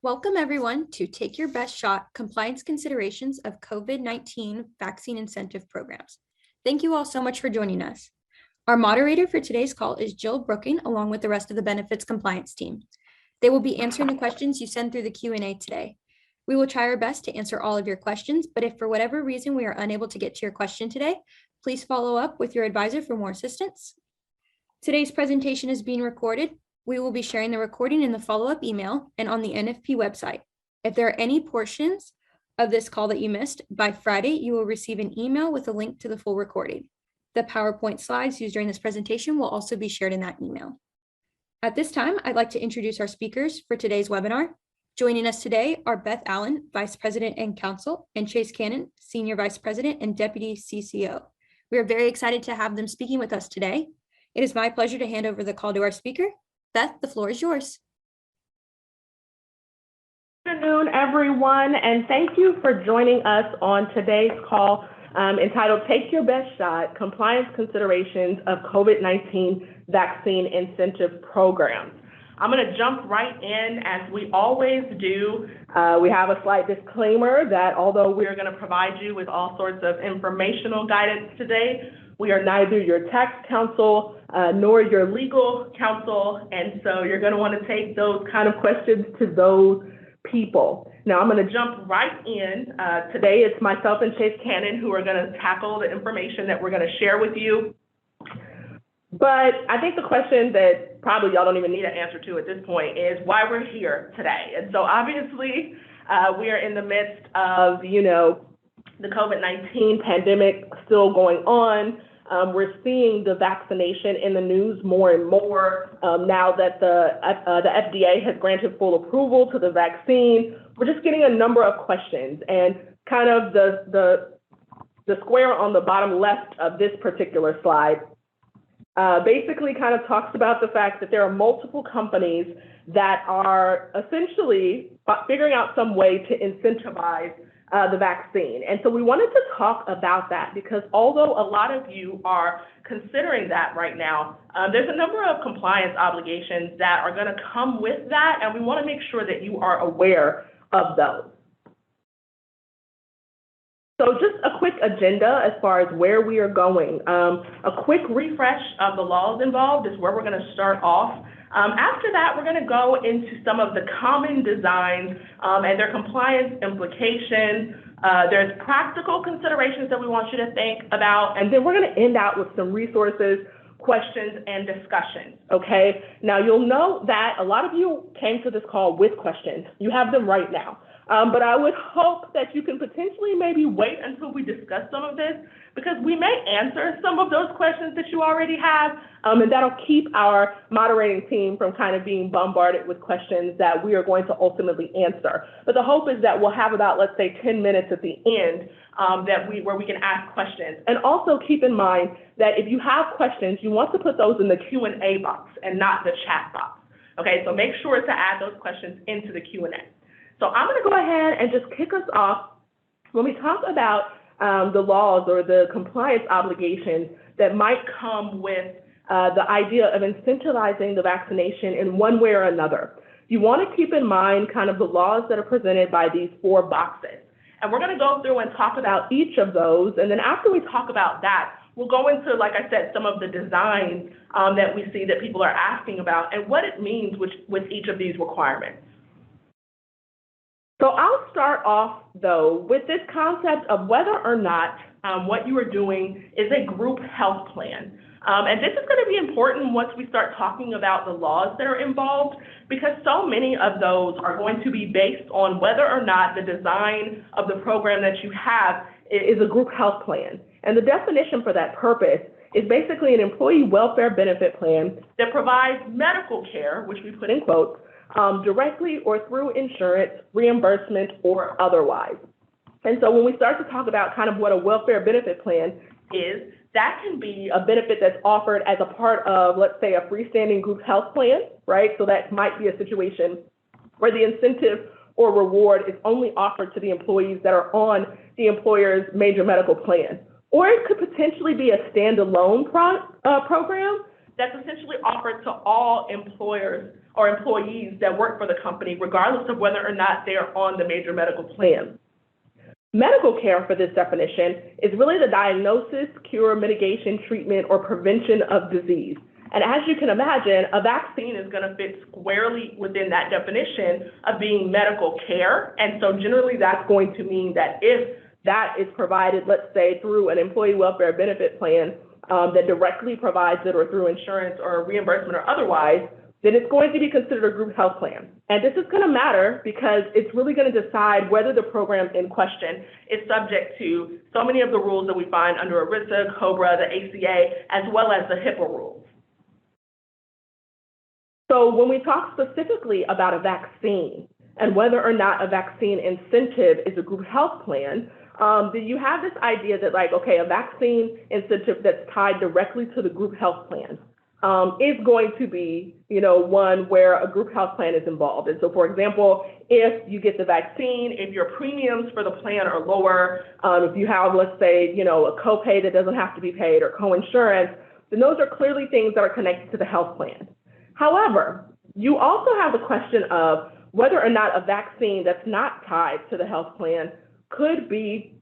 Welcome everyone to Take Your Best Shot, Compliance Considerations of COVID-19 Vaccine Incentive Programs. Thank you all so much for joining us. Our moderator for today's call is Jill Brooking, along with the rest of the benefits compliance team. They will be answering the questions you send through the Q&A today. We will try our best to answer all of your questions, but if for whatever reason we are unable to get to your question today, please follow up with your advisor for more assistance. Today's presentation is being recorded. We will be sharing the recording in the follow-up email and on the NFP website. If there are any portions of this call that you missed, by Friday, you will receive an email with a link to the full recording. The PowerPoint slides used during this presentation will also be shared in that email. At this time, I'd like to introduce our speakers for today's webinar. Joining us today are Beth Allen, Vice President and Counsel, and Chase Cannon, Senior Vice President and Deputy CCO. We are very excited to have them speaking with us today. It is my pleasure to hand over the call to our speaker. Beth, the floor is yours. Good afternoon, everyone, and thank you for joining us on today's call entitled Take Your Best Shot, Compliance Considerations of COVID-19 Vaccine Incentive Programs. I'm going to jump right in as we always do. We have a slight disclaimer that although we are going to provide you with all sorts of informational guidance today, we are neither your tax counsel nor your legal counsel, and so you're going to want to take those kind of questions to those people. Now, I'm going to jump right in. Today, it's myself and Chase Cannon who are going to tackle the information that we're going to share with you. But I think the question that probably y'all don't even need an answer to at this point is why we're here today. And so obviously, we are in the midst of, the COVID-19 pandemic still going on. We're seeing the vaccination in the news more and more now that the FDA has granted full approval to the vaccine. We're just getting a number of questions, and kind of the square on the bottom left of this particular slide basically kind of talks about the fact that there are multiple companies that are essentially figuring out some way to incentivize the vaccine. And so we wanted to talk about that because although a lot of you are considering that right now, there's a number of compliance obligations that are going to come with that, and we want to make sure that you are aware of those. So just a quick agenda as far as where we are going. A quick refresh of the laws involved is where we're going to start off. After that, we're going to go into some of the common designs and their compliance implications. There's practical considerations that we want you to think about, and then we're going to end out with some resources, questions, and discussions, okay? Now, you'll know that a lot of you came to this call with questions. You have them right now. But I would hope that you can potentially maybe wait until we discuss some of this, because we may answer some of those questions that you already have, and that'll keep our moderating team from kind of being bombarded with questions that we are going to ultimately answer. But the hope is that we'll have about, let's say, 10 minutes at the end where we can ask questions. And also keep in mind that if you have questions, you want to put those in the Q&A box and not the chat box. Okay, so make sure to add those questions into the Q&A. So I'm going to go ahead and just kick us off when we talk about the laws or the compliance obligations that might come with the idea of incentivizing the vaccination in one way or another. You want to keep in mind kind of the laws that are presented by these four boxes. And we're going to go through and talk about each of those. And then after we talk about that, we'll go into, like I said, some of the designs that we see that people are asking about and what it means with each of these requirements. So I'll start off, though, with this concept of whether or not what you are doing is a group health plan. And this is going to be important once we start talking about the laws that are involved, because so many of those are going to be based on whether or not the design of the program that you have is a group health plan. And the definition for that purpose is basically an employee welfare benefit plan that provides medical care, which we put in quotes, directly or through insurance, reimbursement, or otherwise. And so when we start to talk about kind of what a welfare benefit plan is, that can be a benefit that's offered as a part of, let's say, a freestanding group health plan, right? So that might be a situation where the incentive or reward is only offered to the employees that are on the employer's major medical plan. Or it could potentially be a standalone program that's essentially offered to all employers or employees that work for the company, regardless of whether or not they're on the major medical plan. Medical care, for this definition, is really the diagnosis, cure, mitigation, treatment, or prevention of disease. And as you can imagine, a vaccine is going to fit squarely within that definition of being medical care. And so generally that's going to mean that if that is provided, let's say, through an employee welfare benefit plan that directly provides it, or through insurance or reimbursement or otherwise, then it's going to be considered a group health plan. And this is going to matter because it's really going to decide whether the program in question is subject to so many of the rules that we find under ERISA, COBRA, the ACA, as well as the HIPAA rules. So when we talk specifically about a vaccine and whether or not a vaccine incentive is a group health plan, then you have this idea that, like, okay, a vaccine incentive that's tied directly to the group health plan is going to be, one where a group health plan is involved. And so, for example, if you get the vaccine, if your premiums for the plan are lower, if you have, let's say, a copay that doesn't have to be paid or coinsurance, then those are clearly things that are connected to the health plan. However, you also have the question of whether or not a vaccine that's not tied to the health plan could be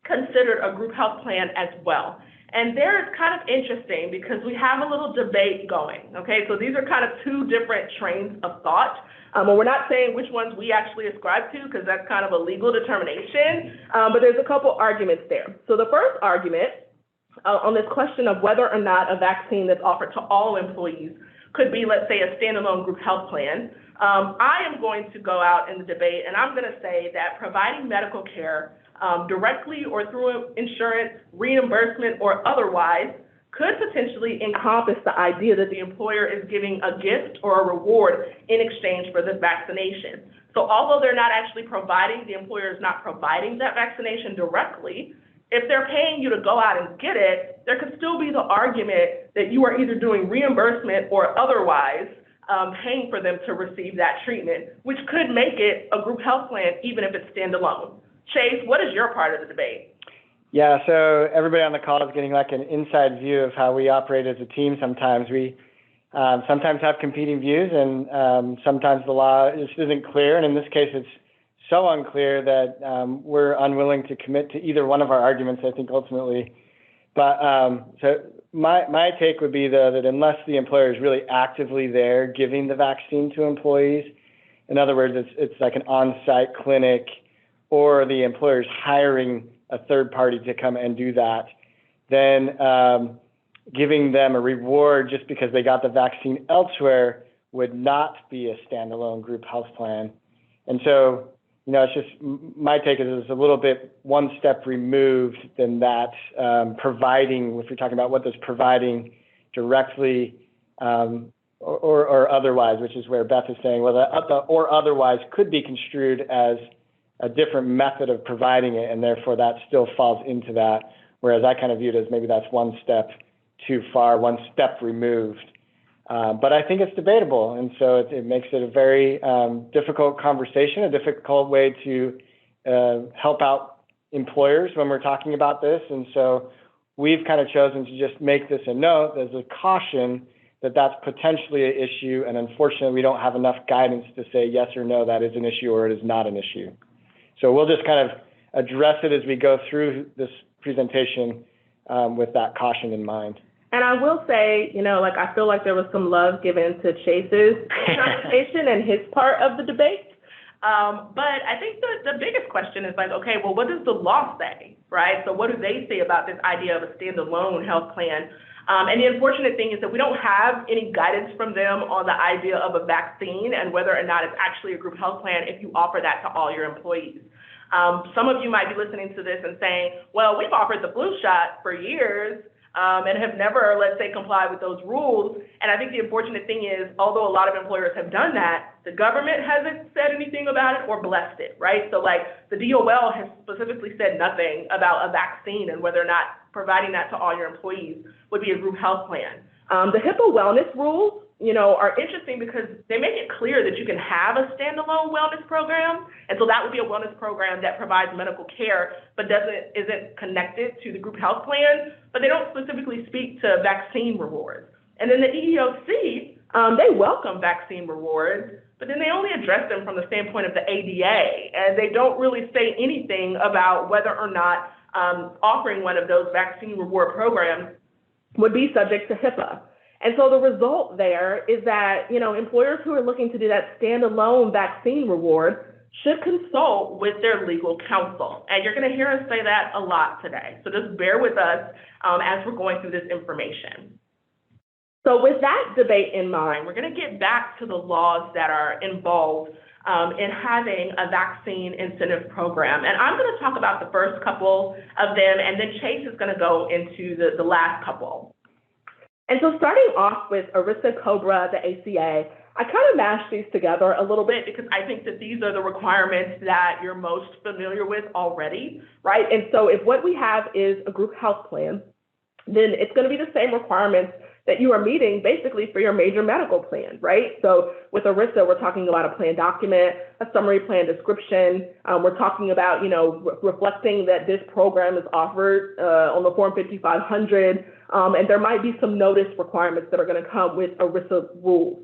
considered a group health plan as well. And there it's kind of interesting because we have a little debate going, okay? So these are kind of two different trains of thought. And we're not saying which ones we actually ascribe to because that's kind of a legal determination, but there's a couple arguments there. So the first argument on this question of whether or not a vaccine that's offered to all employees could be, let's say, a standalone group health plan. I am going to go out in the debate and I'm going to say that providing medical care directly or through insurance, reimbursement, or otherwise could potentially encompass the idea that the employer is giving a gift or a reward in exchange for this vaccination. So although they're not actually providing, the employer is not providing that vaccination directly, if they're paying you to go out and get it, there could still be the argument that you are either doing reimbursement or otherwise paying for them to receive that treatment, which could make it a group health plan even if it's standalone. Chase, what is your part of the debate? Yeah, so everybody on the call is getting like an inside view of how we operate as a team sometimes. We sometimes have competing views, and sometimes the law just isn't clear. And in this case, it's so unclear that we're unwilling to commit to either one of our arguments, I think, ultimately. But so my take would be, though, that unless the employer is really actively there giving the vaccine to employees, in other words, it's like an on-site clinic, or the employer is hiring a third party to come and do that, then giving them a reward just because they got the vaccine elsewhere would not be a standalone group health plan. And so, it's just my take is it's a little bit one step removed than that, providing, if you're talking about what does providing directly or otherwise, which is where Beth is saying, well, the or otherwise could be construed as a different method of providing it, and therefore that still falls into that, whereas I kind of view it as maybe that's one step too far, one step removed. But I think it's debatable, and so it makes it a very difficult conversation, a difficult way to help out employers when we're talking about this. And so we've kind of chosen to just make this a note. There's a caution that that's potentially an issue, and unfortunately we don't have enough guidance to say yes or no, that is an issue or it is not an issue. So we'll just kind of address it as we go through this presentation with that caution in mind. And I will say, I feel like there was some love given to Chase's conversation and his part of the debate. But I think the biggest question is like, okay, well, what does the law say, right? So what do they say about this idea of a standalone health plan? And the unfortunate thing is that we don't have any guidance from them on the idea of a vaccine and whether or not it's actually a group health plan if you offer that to all your employees. Some of you might be listening to this and saying, well, we've offered the flu shot for years and have never, let's say, complied with those rules. And I think the unfortunate thing is, although a lot of employers have done that, the government hasn't said anything about it or blessed it, right? So like the DOL has specifically said nothing about a vaccine and whether or not providing that to all your employees would be a group health plan. The HIPAA wellness rules, are interesting because they make it clear that you can have a standalone wellness program. And so that would be a wellness program that provides medical care, but isn't connected to the group health plan, but they don't specifically speak to vaccine rewards. And then the EEOC they welcome vaccine rewards, but then they only address them from the standpoint of the ADA, and they don't really say anything about whether or not offering one of those vaccine reward programs would be subject to HIPAA. And so the result there is that, employers who are looking to do that standalone vaccine reward should consult with their legal counsel. And you're going to hear us say that a lot today. So just bear with us as we're going through this information. So with that debate in mind, we're going to get back to the laws that are involved in having a vaccine incentive program. And I'm going to talk about the first couple of them, and then Chase is going to go into the last couple. And so starting off with ERISA, COBRA, the ACA, I kind of mashed these together a little bit because I think that these are the requirements that you're most familiar with already, right? And so if what we have is a group health plan, then it's going to be the same requirements that you are meeting basically for your major medical plan, right? So with ERISA, we're talking about a plan document, a summary plan description. We're talking about, reflecting that this program is offered on the Form 5500, and there might be some notice requirements that are going to come with ERISA rules.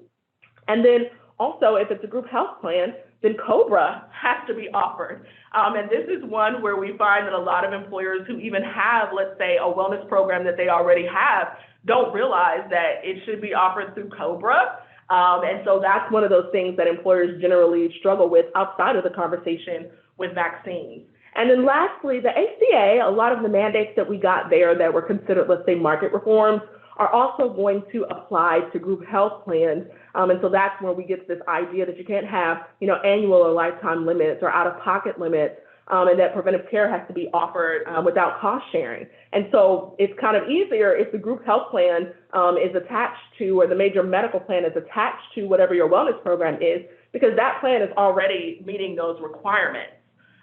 And then also, if it's a group health plan, then COBRA has to be offered. And this is one where we find that a lot of employers who even have, let's say, a wellness program that they already have, don't realize that it should be offered through COBRA. And so that's one of those things that employers generally struggle with outside of the conversation with vaccines. And then lastly, the ACA, a lot of the mandates that we got there that were considered, let's say, market reforms, are also going to apply to group health plans. And so that's where we get to this idea that you can't have, annual or lifetime limits or out-of-pocket limits, and that preventive care has to be offered without cost sharing. And so it's kind of easier if the group health plan is attached to, or the major medical plan is attached to whatever your wellness program is, because that plan is already meeting those requirements.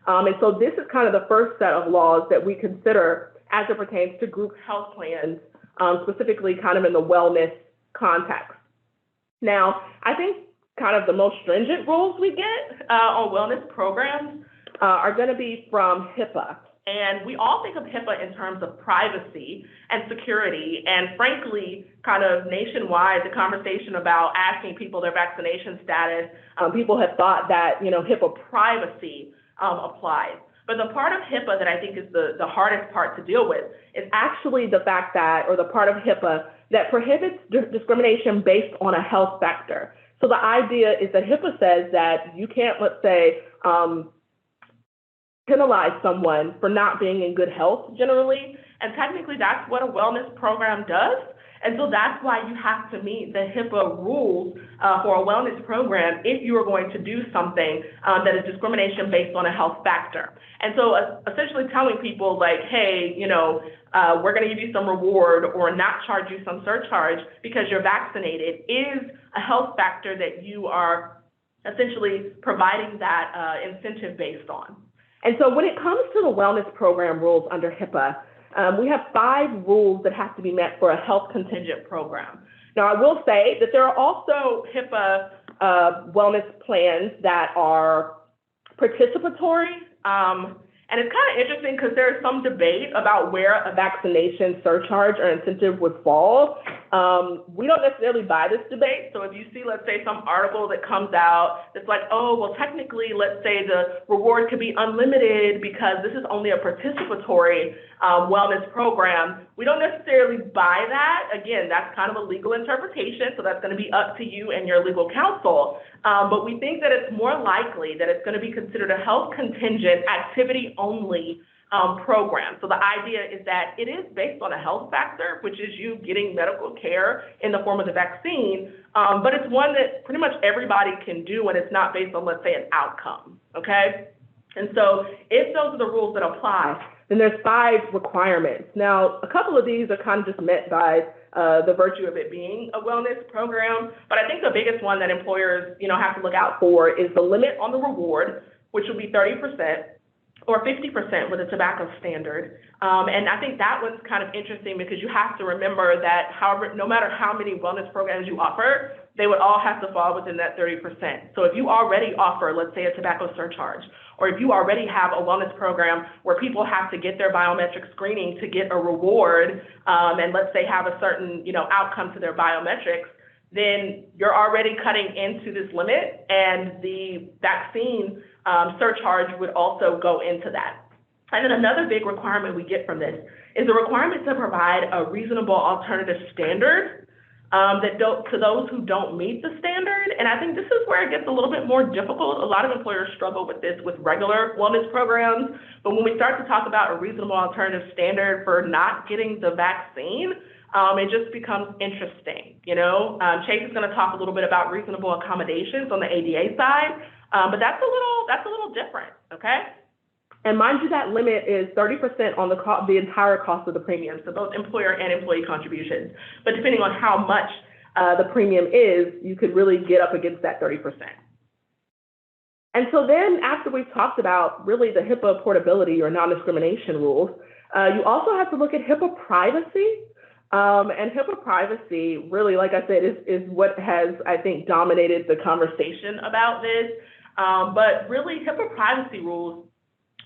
And so this is kind of the first set of laws that we consider as it pertains to group health plans, specifically kind of in the wellness context. Now, I think kind of the most stringent rules we get on wellness programs are going to be from HIPAA. And we all think of HIPAA in terms of privacy and security. And frankly, kind of nationwide, the conversation about asking people their vaccination status, people have thought that, HIPAA privacy applies. But the part of HIPAA that I think is the hardest part to deal with is actually the fact that, or the part of HIPAA that prohibits discrimination based on a health factor. So the idea is that HIPAA says that you can't, let's say, penalize someone for not being in good health generally. And technically that's what a wellness program does. And so that's why you have to meet the HIPAA rules for a wellness program if you are going to do something that is discrimination based on a health factor. And so essentially telling people like, hey, we're going to give you some reward or not charge you some surcharge because you're vaccinated is a health factor that you are essentially providing that incentive based on. And so when it comes to the wellness program rules under HIPAA, we have 5 rules that have to be met for a health contingent program. Now, I will say that there are also HIPAA wellness plans that are participatory. And it's kind of interesting because there is some debate about where a vaccination surcharge or incentive would fall. We don't necessarily buy this debate. So if you see, let's say, some article that comes out that's like, oh, well, technically, let's say the reward could be unlimited because this is only a participatory wellness program. We don't necessarily buy that. Again, that's kind of a legal interpretation. So that's going to be up to you and your legal counsel. But we think that it's more likely that it's going to be considered a health contingent activity only program. So the idea is that it is based on a health factor, which is you getting medical care in the form of the vaccine, but it's one that pretty much everybody can do and it's not based on, let's say, an outcome, okay? And so if those are the rules that apply, then there's 5 requirements. Now, a couple of these are kind of just met by the virtue of it being a wellness program, but I think the biggest one that employers, have to look out for is the limit on the reward, which will be 30%. Or 50% with a tobacco standard. And I think that one's kind of interesting because you have to remember that no matter how many wellness programs you offer, they would all have to fall within that 30%. So if you already offer, let's say, a tobacco surcharge, or if you already have a wellness program where people have to get their biometric screening to get a reward, and let's say have a certain, outcome to their biometrics, then you're already cutting into this limit, and the vaccine surcharge would also go into that. And then another big requirement we get from this is the requirement to provide a reasonable alternative standard to those who don't meet the standard. And I think this is where it gets a little bit more difficult. A lot of employers struggle with this with regular wellness programs, but when we start to talk about a reasonable alternative standard for not getting the vaccine, it just becomes interesting. Chase is going to talk a little bit about reasonable accommodations on the ADA side, but that's a little different, okay? And mind you, that limit is 30% on the entire cost of the premium, so both employer and employee contributions. But depending on how much the premium is, you could really get up against that 30%. And so then after we've talked about really the HIPAA portability or non-discrimination rules, you also have to look at HIPAA privacy. And HIPAA privacy really, like I said, is what has, I think, dominated the conversation about this. But really, HIPAA privacy rules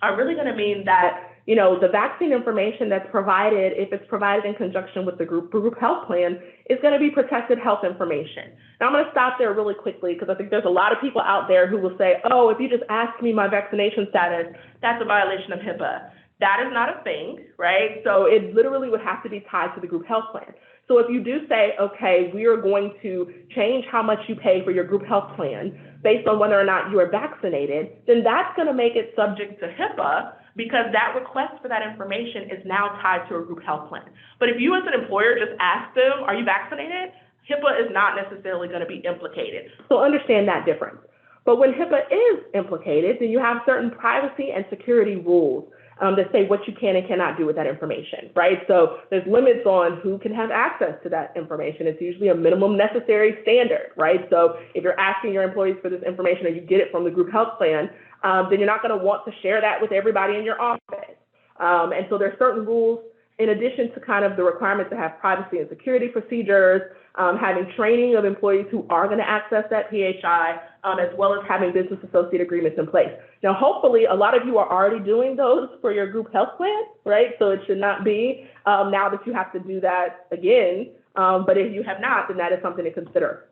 are really going to mean that, the vaccine information that's provided, if it's provided in conjunction with the group health plan, is going to be protected health information. Now, I'm going to stop there really quickly because I think there's a lot of people out there who will say, oh, if you just ask me my vaccination status, that's a violation of HIPAA. That is not a thing, right? So it literally would have to be tied to the group health plan. So if you do say, okay, we are going to change how much you pay for your group health plan based on whether or not you are vaccinated, then that's going to make it subject to HIPAA because that request for that information is now tied to a group health plan. But if you as an employer just ask them, are you vaccinated? HIPAA is not necessarily going to be implicated. So understand that difference. But when HIPAA is implicated, then you have certain privacy and security rules that say what you can and cannot do with that information, right? So there's limits on who can have access to that information. It's usually a minimum necessary standard, right? So if you're asking your employees for this information or you get it from the group health plan, then you're not going to want to share that with everybody in your office. And so there's certain rules in addition to kind of the requirement to have privacy and security procedures, having training of employees who are going to access that PHI, as well as having business associate agreements in place. Now, hopefully, a lot of you are already doing those for your group health plan, right? So it should not be now that you have to do that again. But if you have not, then that is something to consider.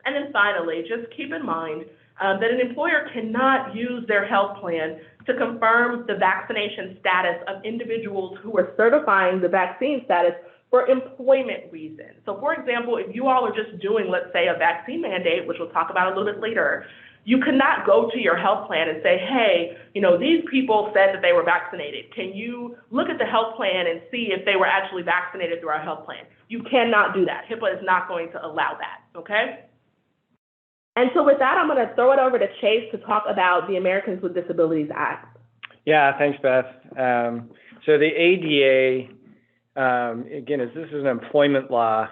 And then finally, just keep in mind that an employer cannot use their health plan to confirm the vaccination status of individuals who are certifying the vaccine status for employment reasons. So for example, if you all are just doing, let's say, a vaccine mandate, which we'll talk about a little bit later, you cannot go to your health plan and say, hey, these people said that they were vaccinated. Can you look at the health plan and see if they were actually vaccinated through our health plan? You cannot do that. HIPAA is not going to allow that, okay? And so with that, I'm going to throw it over to Chase to talk about the Americans with Disabilities Act. Yeah, thanks, Beth. So the ADA, again, this is an employment law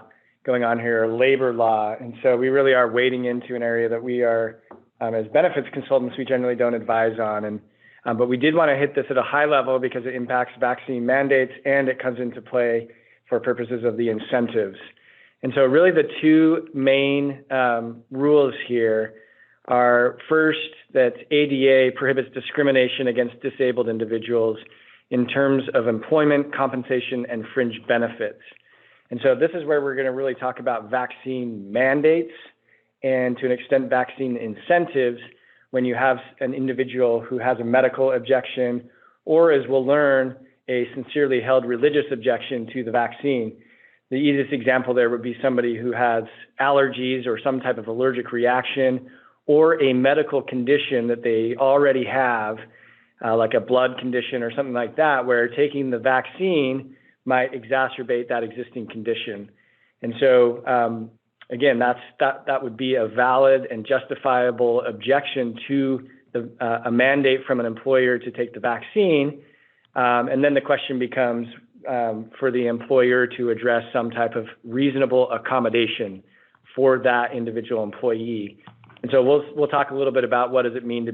going on here, labor law. And so we really are wading into an area that we are, as benefits consultants, we generally don't advise on. But we did want to hit this at a high level because it impacts vaccine mandates and it comes into play for purposes of the incentives. And so really the two main rules here are first, that ADA prohibits discrimination against disabled individuals in terms of employment, compensation, and fringe benefits. And so this is where we're going to really talk about vaccine mandates and to an extent vaccine incentives when you have an individual who has a medical objection or, as we'll learn, a sincerely held religious objection to the vaccine. The easiest example there would be somebody who has allergies or some type of allergic reaction or a medical condition that they already have, like a blood condition or something like that, where taking the vaccine might exacerbate that existing condition. And so, again, that would be a valid and justifiable objection to a mandate from an employer to take the vaccine. And then the question becomes, for the employer to address some type of reasonable accommodation for that individual employee. And so we'll talk a little bit about what does it mean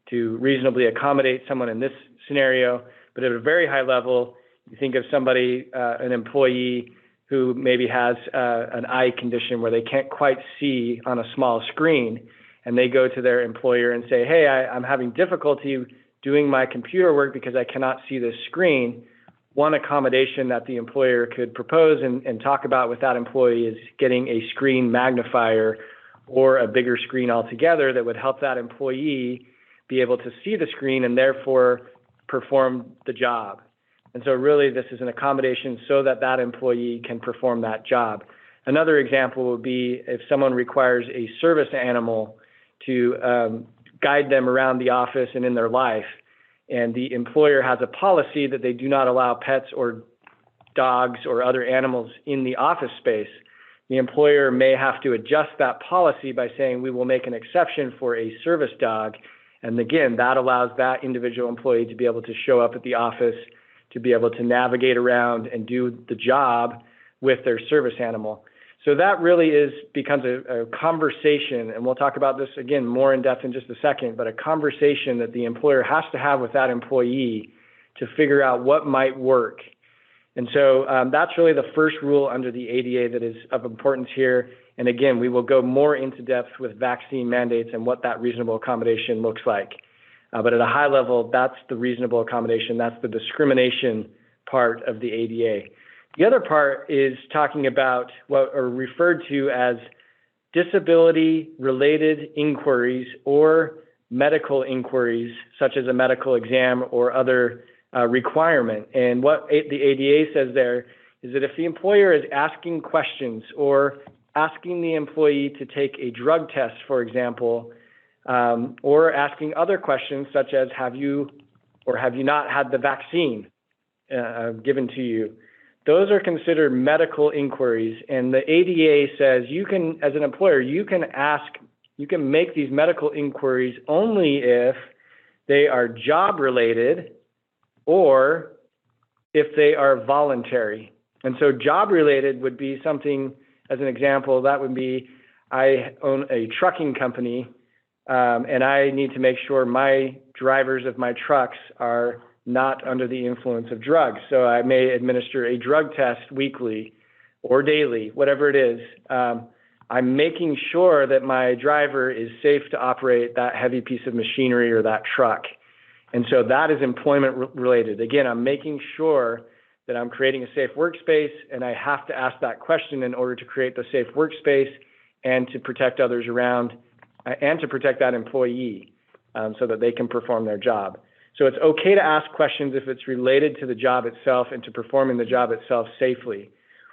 to reasonably accommodate someone in this scenario. But at a very high level, you think of somebody, an employee who maybe has an eye condition where they can't quite see on a small screen, and they go to their employer and say, hey, I'm having difficulty doing my computer work because I cannot see this screen. one accommodation that the employer could propose and talk about with that employee is getting a screen magnifier or a bigger screen altogether that would help that employee be able to see the screen and therefore perform the job. And so really this is an accommodation so that that employee can perform that job. Another example would be if someone requires a service animal to guide them around the office and in their life, and the employer has a policy that they do not allow pets or dogs or other animals in the office space, the employer may have to adjust that policy by saying we will make an exception for a service dog. And again, that allows that individual employee to be able to show up at the office, to be able to navigate around and do the job with their service animal. So that really becomes a conversation, and we'll talk about this again more in depth in just a second, but a conversation that the employer has to have with that employee to figure out what might work. And so that's really the first rule under the ADA that is of importance here. And again, we will go more into depth with vaccine mandates and what that reasonable accommodation looks like. But at a high level, that's the reasonable accommodation. That's the discrimination part of the ADA. The other part is talking about what are referred to as disability-related inquiries or medical inquiries, such as a medical exam or other requirement. And what the ADA says there is that if the employer is asking questions or asking the employee to take a drug test, for example, or asking other questions such as have you or have you not had the vaccine given to you, those are considered medical inquiries. And the ADA says you can, as an employer, you can make these medical inquiries only if they are job related or if they are voluntary. And so job related would be something, as an example, that would be I own a trucking company and I need to make sure my drivers of my trucks are not under the influence of drugs. So I may administer a drug test weekly or daily, whatever it is. I'm making sure that my driver is safe to operate that heavy piece of machinery or that truck. And so that is employment related. Again, I'm making sure that I'm creating a safe workspace, and I have to ask that question in order to create the safe workspace and to protect others around and to protect that employee so that they can perform their job. So it's okay to ask questions if it's related to the job itself and to performing the job itself safely.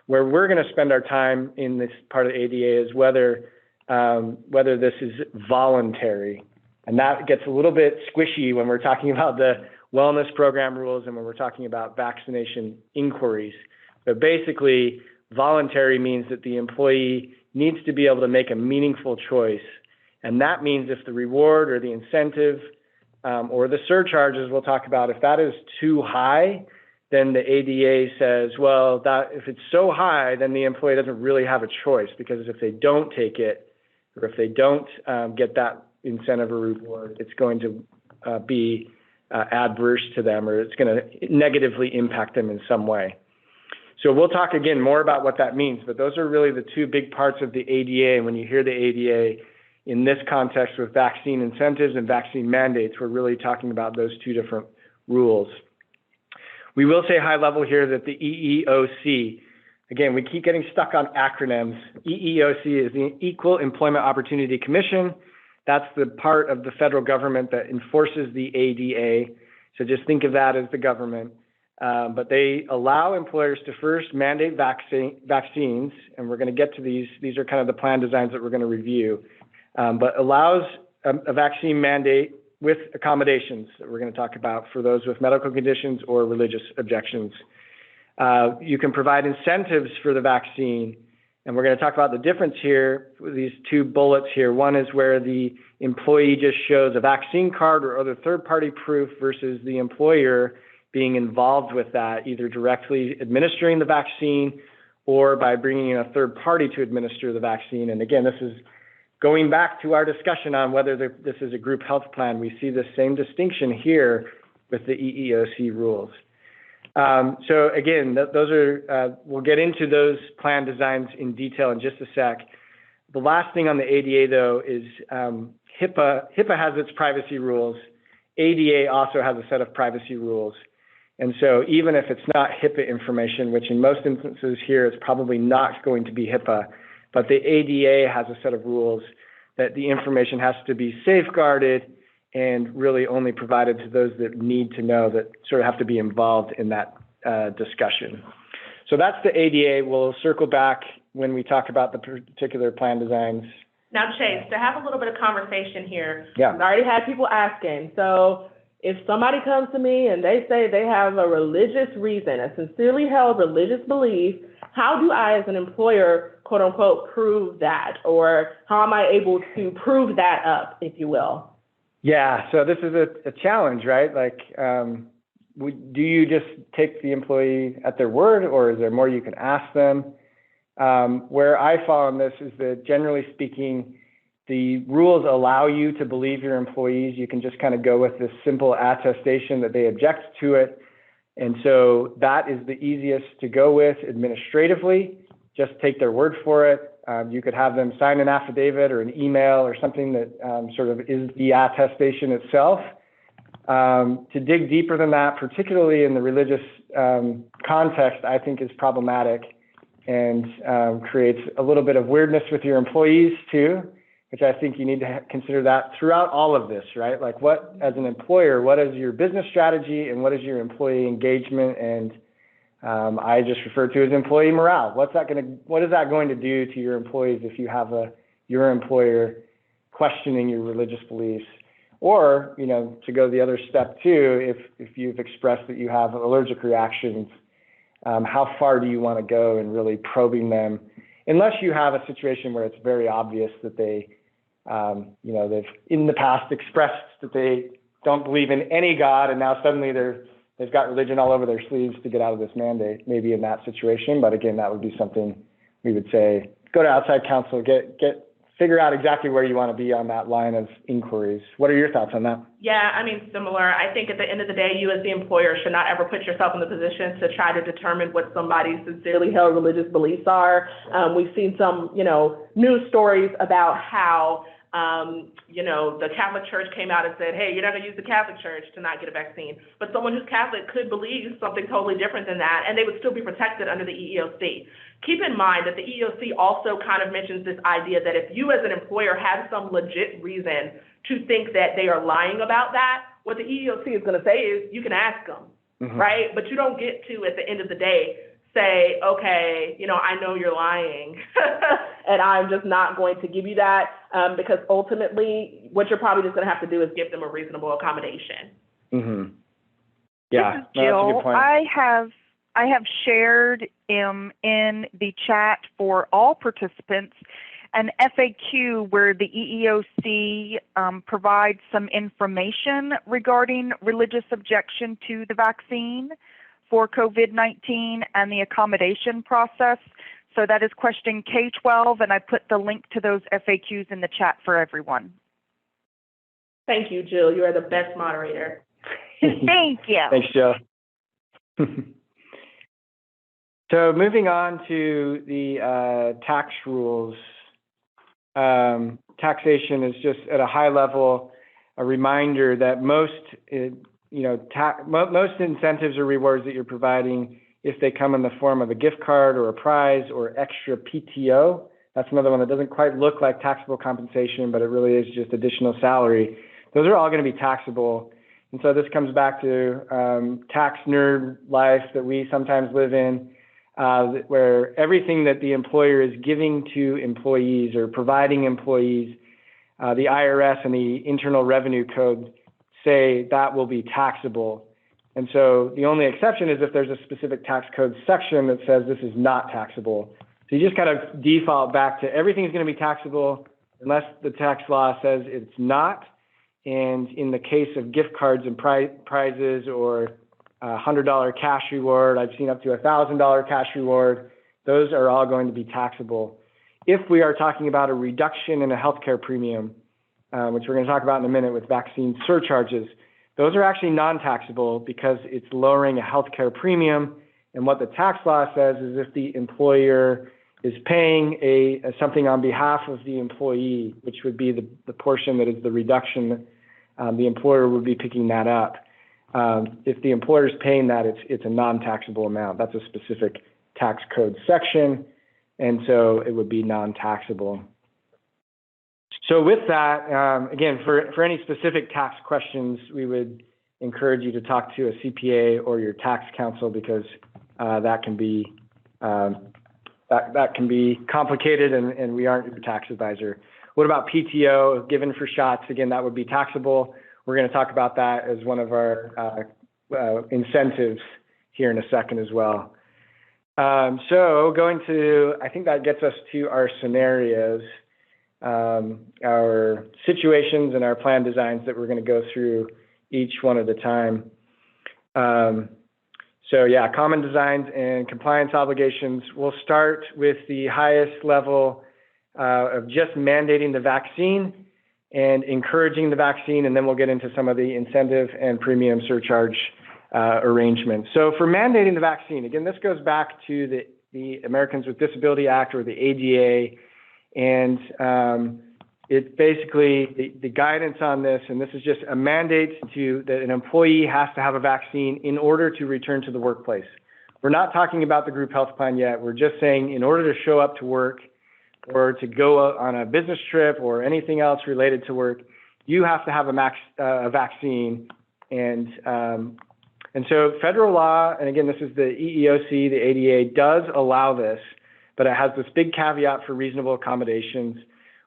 Where we're going to spend our time in this part of the ADA is whether this is voluntary. And that gets a little bit squishy when we're talking about the wellness program rules and when we're talking about vaccination inquiries. But basically, voluntary means that the employee needs to be able to make a meaningful choice. And that means if the reward or the incentive or the surcharges we'll talk about, if that is too high, then the ADA says, well, that if it's so high, then the employee doesn't really have a choice, because if they don't take it, or if they don't get that incentive or reward, it's going to be adverse to them, or it's going to negatively impact them in some way. So we'll talk again more about what that means, but those are really the two big parts of the ADA. And when you hear the ADA in this context with vaccine incentives and vaccine mandates, we're really talking about those two different rules. We will say high level here that the EEOC, again, we keep getting stuck on acronyms. EEOC is the Equal Employment Opportunity Commission. That's the part of the federal government that enforces the ADA. So just think of that as the government. But they allow employers to first mandate vaccines, and we're going to get to these. These are kind of the plan designs that we're going to review. But allows a vaccine mandate with accommodations that we're going to talk about for those with medical conditions or religious objections. You can provide incentives for the vaccine, and we're going to talk about the difference here with these two bullets here. One is where the employee just shows a vaccine card or other third-party proof versus the employer being involved with that, either directly administering the vaccine or by bringing in a third party to administer the vaccine. And again, this is going back to our discussion on whether this is a group health plan. We see the same distinction here with the EEOC rules. So again, those are, we'll get into those plan designs in detail in just a sec. The last thing on the ADA though is HIPAA. HIPAA has its privacy rules. ADA also has a set of privacy rules. And so even if it's not HIPAA information, which in most instances here is probably not going to be HIPAA, but the ADA has a set of rules that the information has to be safeguarded and really only provided to those that need to know, that sort of have to be involved in that discussion. So that's the ADA. We'll circle back when we talk about the particular plan designs. Now, Chase, to have a little bit of conversation here, Yeah. I've already had people asking. So if somebody comes to me and they say they have a religious reason, a sincerely held religious belief, how do I as an employer, quote unquote, prove that? Or how am I able to prove that up, if you will? Yeah, so this is a challenge, right? Like, do you just take the employee at their word, or is there more you can ask them? Where I fall on this is that, generally speaking, the rules allow you to believe your employees. You can just kind of go with this simple attestation that they object to it. And so that is the easiest to go with administratively. Just take their word for it. You could have them sign an affidavit or an email or something that sort of is the attestation itself. To dig deeper than that, particularly in the religious context, I think is problematic and creates a little bit of weirdness with your employees too, which I think you need to consider that throughout all of this, right? Like, what, as an employer, what is your business strategy and what is your employee engagement? And I just refer to as employee morale. What is that going to do to your employees if you have your employer questioning your religious beliefs? Or, to go the other step too, if you've expressed that you have allergic reactions, how far do you want to go in really probing them? Unless you have a situation where it's very obvious that they, they've in the past expressed that they don't believe in any God, and now suddenly they've got religion all over their sleeves to get out of this mandate, maybe in that situation. But again, that would be something we would say, go to outside counsel, figure out exactly where you want to be on that line of inquiries. What are your thoughts on that? Yeah, similar. I think at the end of the day, you as the employer should not ever put yourself in the position to try to determine what somebody's sincerely held religious beliefs are. We've seen some, news stories about how, the Catholic Church came out and said, hey, you're not going to use the Catholic Church to not get a vaccine. But someone who's Catholic could believe something totally different than that, and they would still be protected under the EEOC. Keep in mind that the EEOC also kind of mentions this idea that if you as an employer have some legit reason to think that they are lying about that, what the EEOC is going to say is you can ask them, right? But you don't get to, at the end of the day, say, okay, I know you're lying, and I'm just not going to give you that, because ultimately what you're probably just going to have to do is give them a reasonable accommodation. Mm-hmm. Yeah, this is Jill. That's a good point. I have shared in the chat for all participants an FAQ where the EEOC provides some information regarding religious objection to the vaccine for COVID-19 and the accommodation process. So that is question K-12, and I put the link to those FAQs in the chat for everyone. Thank you, Jill. You are the best moderator. Thank you. Thanks, Jill. So moving on to the tax rules. Taxation is just at a high level a reminder that most incentives or rewards that you're providing, if they come in the form of a gift card or a prize or extra PTO, that's another one that doesn't quite look like taxable compensation, but it really is just additional salary. Those are all going to be taxable. And so this comes back to tax nerd life that we sometimes live in, where everything that the employer is giving to employees or providing employees, the IRS and the Internal Revenue Code say that will be taxable. And so the only exception is if there's a specific tax code section that says this is not taxable. So you just kind of default back to everything's going to be taxable unless the tax law says it's not. And in the case of gift cards and prizes or $100 cash reward, I've seen up to $1,000 cash reward, those are all going to be taxable. If we are talking about a reduction in a healthcare premium, which we're going to talk about in a minute with vaccine surcharges, those are actually non-taxable because it's lowering a healthcare premium. And what the tax law says is if the employer is paying something on behalf of the employee, which would be the portion that is the reduction, the employer would be picking that up. If the employer is paying that, it's a non-taxable amount. That's a specific tax code section, and so it would be non-taxable. So with that, again, for any specific tax questions, we would encourage you to talk to a CPA or your tax counsel, because that can be complicated, and we aren't your tax advisor. What about PTO given for shots? Again, that would be taxable. We're going to talk about that as one of our incentives here in a second as well. So I think that gets us to our scenarios, our situations, and our plan designs that we're going to go through each one at a time. So yeah, common designs and compliance obligations. We'll start with the highest level of just mandating the vaccine and encouraging the vaccine, and then we'll get into some of the incentive and premium surcharge arrangements. So for mandating the vaccine, again, this goes back to the Americans with Disabilities Act, or the ADA, and it's basically the guidance on this, and this is just a mandate that an employee has to have a vaccine in order to return to the workplace. We're not talking about the group health plan yet. We're just saying in order to show up to work or to go on a business trip or anything else related to work, you have to have a vaccine. And so federal law, and again, this is the EEOC, the ADA, does allow this, but it has this big caveat for reasonable accommodations.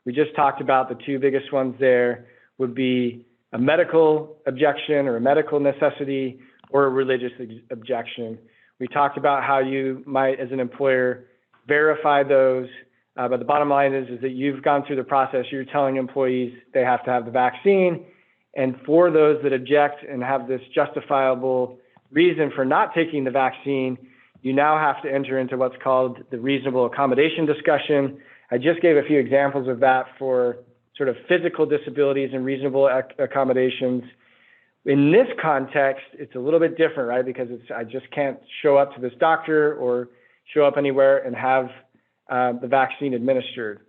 We just talked about the two biggest ones there would be a medical objection or a medical necessity, or a religious objection. We talked about how you might, as an employer, verify those, but the bottom line is that you've gone through the process. You're telling employees they have to have the vaccine, and for those that object and have this justifiable reason for not taking the vaccine, you now have to enter into what's called the reasonable accommodation discussion. I just gave a few examples of that for sort of physical disabilities and reasonable accommodations. In this context, it's a little bit different, right? Because I just can't show up to this doctor or show up anywhere and have the vaccine administered.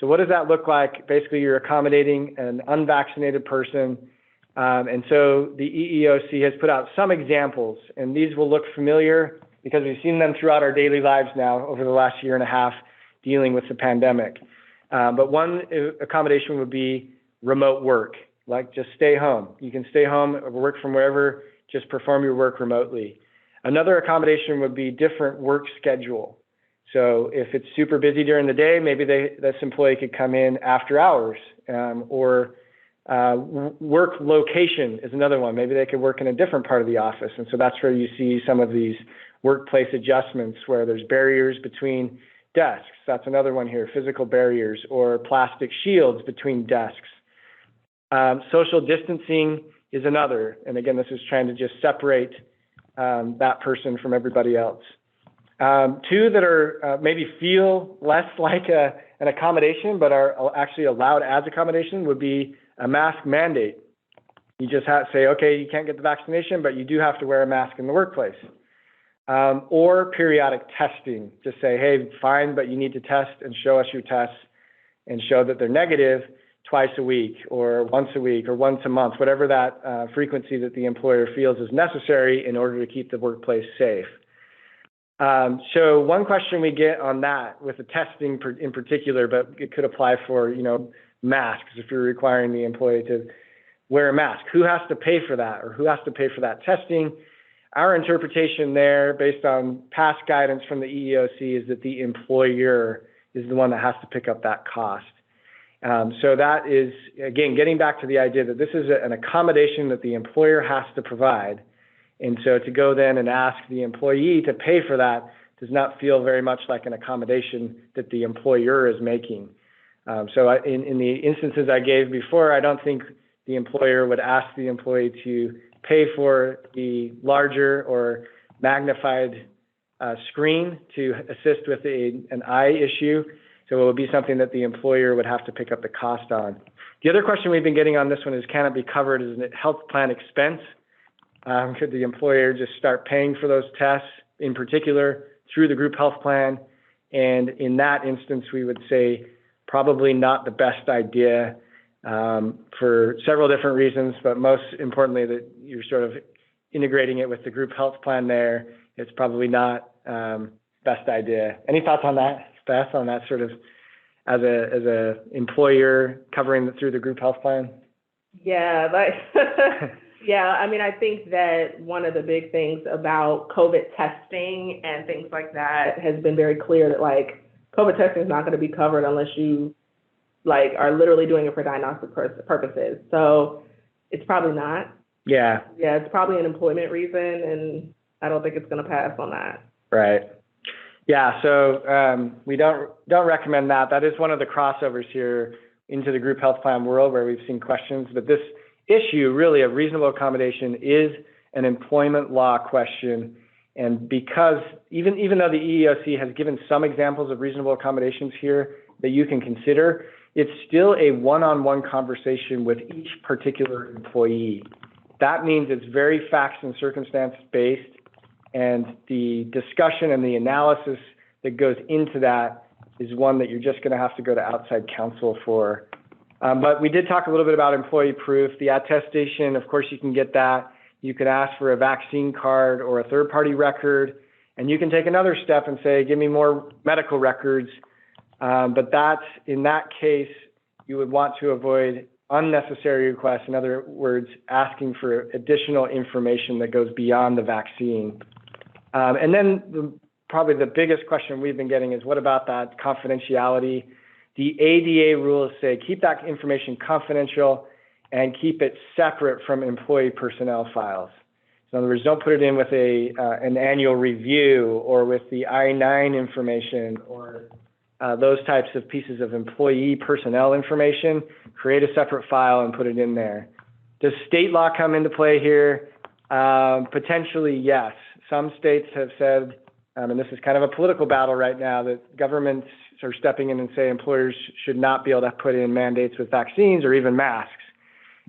So what does that look like? Basically, you're accommodating an unvaccinated person. And so the EEOC has put out some examples, and these will look familiar because we've seen them throughout our daily lives now over the last year and a half dealing with the pandemic. But one accommodation would be remote work, like just stay home. You can stay home or work from wherever, just perform your work remotely. Another accommodation would be different work schedule. So if it's super busy during the day, maybe this employee could come in after hours, or work location is another one. Maybe they could work in a different part of the office. And so that's where you see some of these workplace adjustments where there's barriers between desks. That's another one here, physical barriers or plastic shields between desks. Social distancing is another. And again, this is trying to just separate that person from everybody else. Two that are maybe feel less like an accommodation, but are actually allowed as accommodation would be a mask mandate. You just have to say, okay, you can't get the vaccination, but you do have to wear a mask in the workplace. Or periodic testing. Just say, hey, fine, but you need to test and show us your tests and show that they're negative twice a week or once a month, whatever that frequency that the employer feels is necessary in order to keep the workplace safe. So one question we get on that with the testing in particular, but it could apply for, masks if you're requiring the employee to wear a mask. Who has to pay for that, or who has to pay for that testing? Our interpretation there, based on past guidance from the EEOC, is that the employer is the one that has to pick up that cost. So that is, again, getting back to the idea that this is an accommodation that the employer has to provide. And so to go then and ask the employee to pay for that does not feel very much like an accommodation that the employer is making. So in the instances I gave before, I don't think the employer would ask the employee to pay for the larger or magnified screen to assist with an eye issue. So it would be something that the employer would have to pick up the cost on. The other question we've been getting on this one is, can it be covered as a health plan expense? Could the employer just start paying for those tests, in particular, through the group health plan? And in that instance, we would say probably not the best idea for several different reasons, but most importantly, that you're sort of integrating it with the group health plan there, it's probably not best idea. Any thoughts on that, Beth, on that sort of as a employer covering through the group health plan? Yeah, yeah, I mean, I think that one of the big things about COVID testing and things like that has been very clear that like COVID testing is not going to be covered unless you like are literally doing it for diagnostic purposes. So it's probably not. Yeah. Yeah, it's probably an employment reason, and I don't think it's going to pass on that. Right. Yeah. So we don't recommend that. That is one of the crossovers here into the group health plan world where we've seen questions. But this issue, really, of reasonable accommodation, is an employment law question. And because even though the EEOC has given some examples of reasonable accommodations here that you can consider, it's still a one-on-one conversation with each particular employee. That means it's very facts and circumstance based, and the discussion and the analysis that goes into that is one that you're just going to have to go to outside counsel for. But we did talk a little bit about employee proof. The attestation, of course, you can get that. You can ask for a vaccine card or a third-party record, and you can take another step and say, give me more medical records. But that's, in that case, you would want to avoid unnecessary requests. In other words, asking for additional information that goes beyond the vaccine. And then probably the biggest question we've been getting is, what about that confidentiality? The ADA rules say keep that information confidential and keep it separate from employee personnel files. So in other words, don't put it in with an annual review or with the I-9 information or those types of pieces of employee personnel information. Create a separate file and put it in there. Does state law come into play here? Potentially, yes. Some states have said, and this is kind of a political battle right now, that governments are stepping in and say employers should not be able to put in mandates with vaccines or even masks.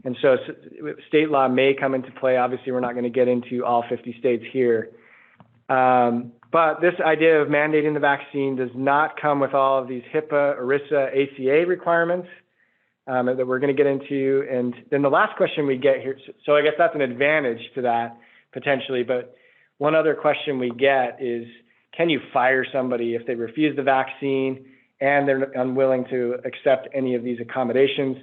And so state law may come into play. Obviously, we're not going to get into all 50 states here. But this idea of mandating the vaccine does not come with all of these HIPAA, ERISA, ACA requirements that we're going to get into. And then the last question we get here, so I guess that's an advantage to that potentially. But one other question we get is, can you fire somebody if they refuse the vaccine and they're unwilling to accept any of these accommodations?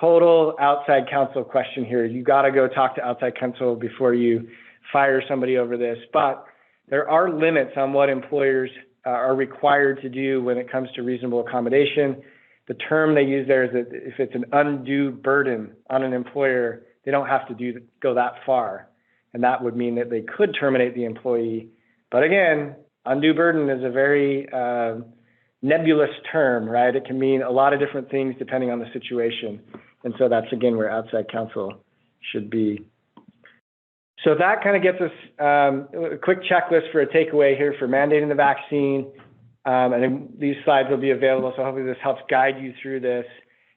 Total outside counsel question here. You got to go talk to outside counsel before you fire somebody over this. But there are limits on what employers are required to do when it comes to reasonable accommodation. The term they use there is that if it's an undue burden on an employer, they don't have to go that far. And that would mean that they could terminate the employee. But again, undue burden is a very nebulous term, right? It can mean a lot of different things depending on the situation. And so that's, again, where outside counsel should be. So that kind of gets us a quick checklist for a takeaway here for mandating the vaccine. And then these slides will be available, so hopefully this helps guide you through this.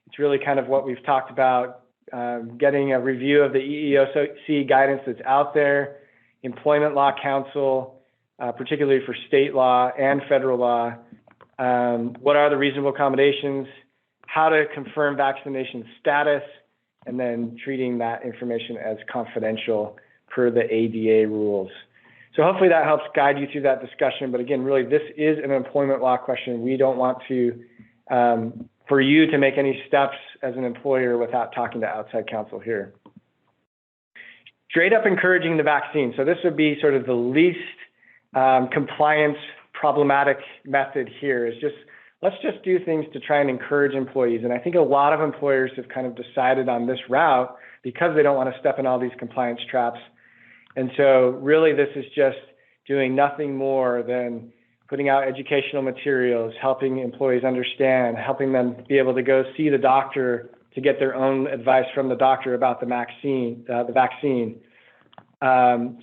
It's really kind of what we've talked about, getting a review of the EEOC guidance that's out there, employment law counsel, particularly for state law and federal law. What are the reasonable accommodations, how to confirm vaccination status, and then treating that information as confidential per the ADA rules. So hopefully that helps guide you through that discussion. But again, really, this is an employment law question. We don't want to, for you to make any steps as an employer without talking to outside counsel here. Straight up encouraging the vaccine. So this would be sort of the least compliance problematic method here, is just, let's just do things to try and encourage employees. And I think a lot of employers have kind of decided on this route because they don't want to step in all these compliance traps. And so really this is just doing nothing more than putting out educational materials, helping employees understand, helping them be able to go see the doctor to get their own advice from the doctor about the vaccine. So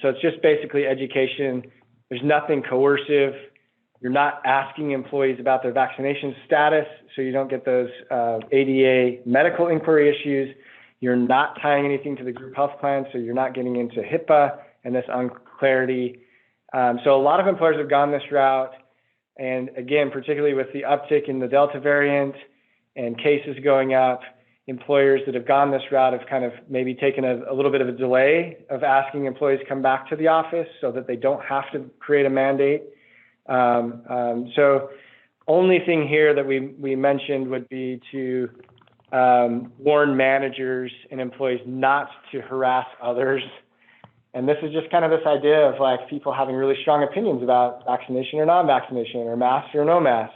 it's just basically education. There's nothing coercive. You're not asking employees about their vaccination status, so you don't get those ADA medical inquiry issues. You're not tying anything to the group health plan, so you're not getting into HIPAA and this unclarity. So a lot of employers have gone this route. And again, particularly with the uptick in the Delta variant and cases going up, employers that have gone this route have kind of maybe taken a little bit of a delay of asking employees to come back to the office so that they don't have to create a mandate. So only thing here that we mentioned would be to warn managers and employees not to harass others. And this is just kind of this idea of like people having really strong opinions about vaccination or non-vaccination or mask or no mask.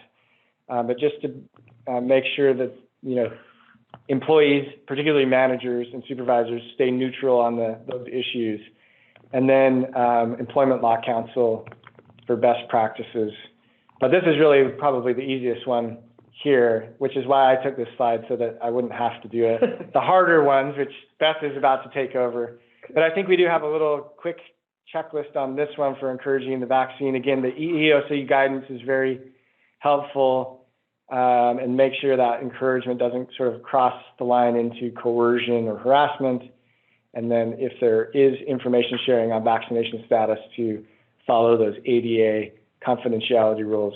But just to make sure that, employees, particularly managers and supervisors, stay neutral on those issues. And then employment law counsel for best practices. But this is really probably the easiest one here, which is why I took this slide so that I wouldn't have to do it. The harder ones, which Beth is about to take over. But I think we do have a little quick checklist on this one for encouraging the vaccine. Again, the EEOC guidance is very helpful, and make sure that encouragement doesn't sort of cross the line into coercion or harassment. And then if there is information sharing on vaccination status, to follow those ADA confidentiality rules.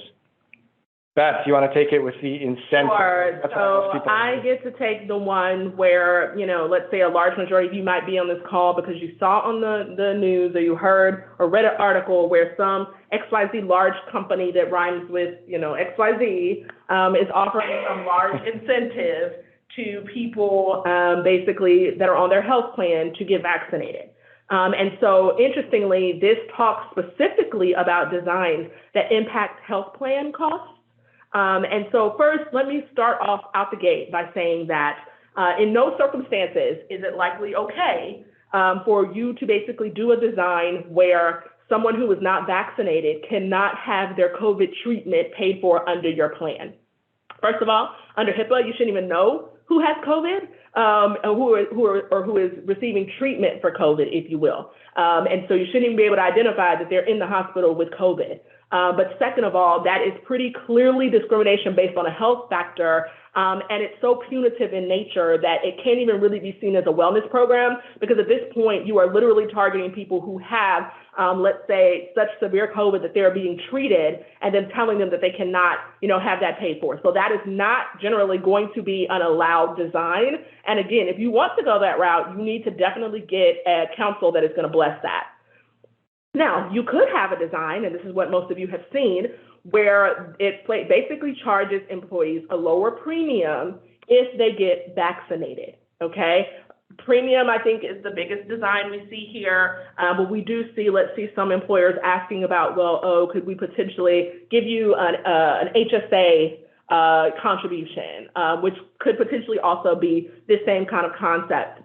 Beth, do you want to take it with the incentive? Sure. So I get to take the one where, let's say a large majority of you might be on this call because you saw on the news or you heard or read an article where some XYZ large company that rhymes with, XYZ is offering some large incentive to people basically that are on their health plan to get vaccinated. And so interestingly, this talks specifically about designs that impact health plan costs. And so first, let me start off out the gate by saying that in no circumstances is it likely okay for you to basically do a design where someone who is not vaccinated cannot have their COVID treatment paid for under your plan. First of all, under HIPAA, you shouldn't even know who has COVID or who is receiving treatment for COVID, if you will. And so you shouldn't even be able to identify that they're in the hospital with COVID. But second of all, that is pretty clearly discrimination based on a health factor. And it's so punitive in nature that it can't even really be seen as a wellness program, because at this point, you are literally targeting people who have, let's say, such severe COVID that they're being treated, and then telling them that they cannot, have that paid for. So that is not generally going to be an allowed design. And again, if you want to go that route, you need to definitely get a counsel that is going to bless that. Now, you could have a design, and this is what most of you have seen, where it basically charges employees a lower premium if they get vaccinated, okay? Premium, I think, is the biggest design we see here, but we do see, let's see some employers asking about, well, could we potentially give you an HSA contribution, which could potentially also be the same kind of concept.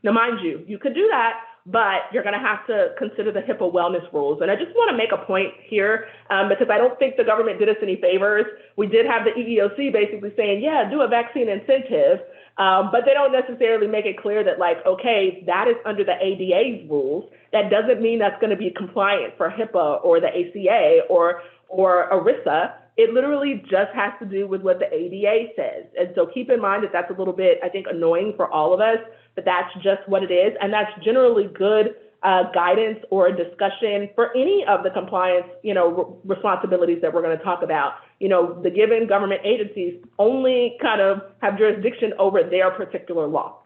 Now, mind you, you could do that, but you're going to have to consider the HIPAA wellness rules. And I just want to make a point here, because I don't think the government did us any favors. We did have the EEOC basically saying, yeah, do a vaccine incentive, but they don't necessarily make it clear that, like, okay, that is under the ADA's rules. That doesn't mean that's going to be compliant for HIPAA or the ACA or ERISA. It literally just has to do with what the ADA says. And so keep in mind that that's a little bit, I think, annoying for all of us, but that's just what it is. And that's generally good guidance or a discussion for any of the compliance, responsibilities that we're going to talk about. The given government agencies only kind of have jurisdiction over their particular law.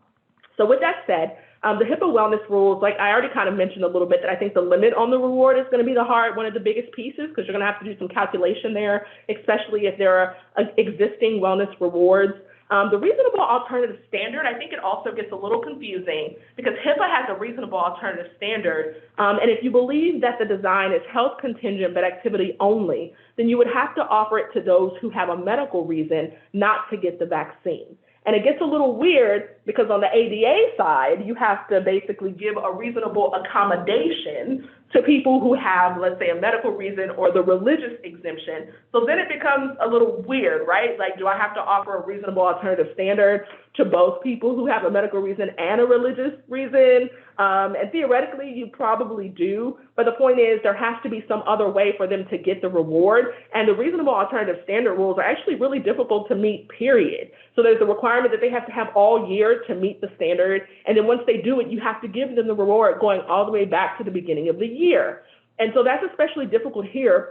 So with that said, the HIPAA wellness rules, like I already kind of mentioned a little bit, that I think the limit on the reward is going to be one of the biggest pieces, because you're going to have to do some calculation there, especially if there are existing wellness rewards. The reasonable alternative standard, I think it also gets a little confusing, because HIPAA has a reasonable alternative standard. And if you believe that the design is health contingent but activity only, then you would have to offer it to those who have a medical reason not to get the vaccine. And it gets a little weird because on the ADA side, you have to basically give a reasonable accommodation to people who have, let's say, a medical reason or the religious exemption. So then it becomes a little weird, right? Like, do I have to offer a reasonable alternative standard to both people who have a medical reason and a religious reason? And theoretically, you probably do. But the point is, there has to be some other way for them to get the reward. And the reasonable alternative standard rules are actually really difficult to meet, period. So there's a requirement that they have to have all year to meet the standard. And then once they do it, you have to give them the reward going all the way back to the beginning of the year. And so that's especially difficult here,